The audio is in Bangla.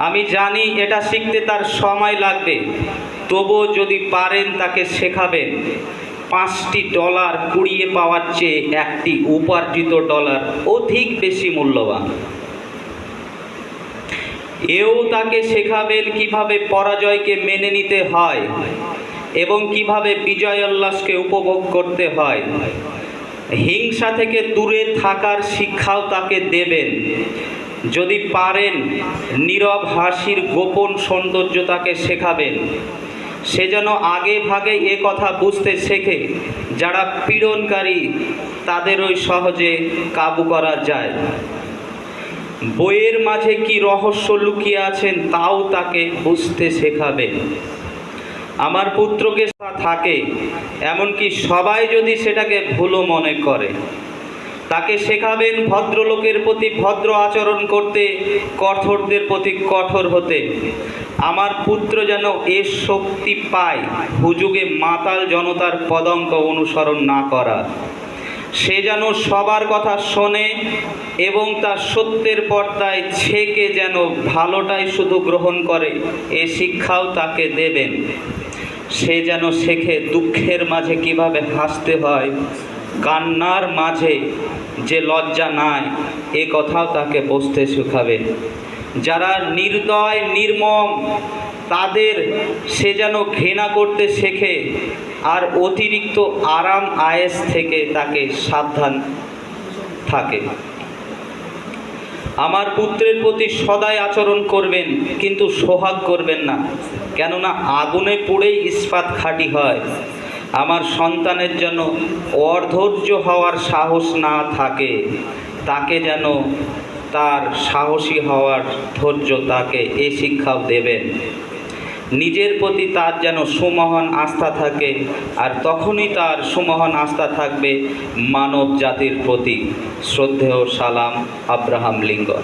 আমি জানি এটা শিখতে তার সময় লাগবে, তবুও যদি পারেন তাকে শেখাবেন। $5 কুড়িয়ে পাওয়ার চেয়ে একটি উপার্জিত ডলার অধিক বেশি মূল্যবান। এও তাকে শেখাবেন কিভাবে পরাজয়কে মেনে নিতে হয় এবং কিভাবে বিজয় উল্লাসকে উপভোগ করতে হয়। হিংসা থেকে দূরে থাকার শিক্ষাও তাকে দেবেন। যদি পারেন নীরব হাসির গোপন সৌন্দর্য তাকে শেখাবেন। সে যেন আগে ভাগে এ কথা বুঝতে শেখে, যারা পীড়নকারী তাদেরই সহজে কাবু করা যায়। বইয়ের মাঝে কি রহস্য লুকিয়ে আছেন তাও তাকে বুঝতে শেখাবেন। আমার পুত্রকে থাকে, এমনকি সবাই যদি সেটাকে ভুলও মনে করে, তাকে শেখাবেন ভদ্রলোকের প্রতি ভদ্র আচরণ করতে, কঠোরদের প্রতি কঠোর হতে। আমার পুত্র যেন এর শক্তি পায় হুজুগে মাতাল জনতার পদঙ্ক অনুসরণ না করা। সে যেন সবার কথা শোনে এবং তার সত্যের পর্দায় ছেকে যেন ভালোটাই শুধু গ্রহণ করে, এ শিক্ষাও তাকে দেবেন। সে যেন শেখে দুঃখের মাঝে কিভাবে হাসতে হয়, কান্নার মাঝে যে লজ্জা নাই এ কথাও তাকে বুঝতে শেখাবেন। যারা নির্দয় নির্মম তাদের সে যেন ঘৃণা করতে শেখে, আর অতিরিক্ত আরাম আয়েশ থেকে তাকে সাবধান থাকে। আমার পুত্রের প্রতি সদাই আচরণ করবেন, কিন্তু সোহাগ করবেন না, কেননা আগুনে পুড়েই ইস্পাত খাঁটি হয়। আমার সন্তানের যেন অধৈর্য হওয়ার সাহস না থাকে, তাকে যেন তার সাহসী হওয়ার ধৈর্য তাকে এ শিক্ষাও দেবেন। নিজের প্রতি তার যেন সুমহান আস্থা থাকে, আর তখনই তার সুমহান আস্থা থাকবে মানব জাতির প্রতি। শ্রদ্ধেয় সালাম, আব্রাহাম লিঙ্কন।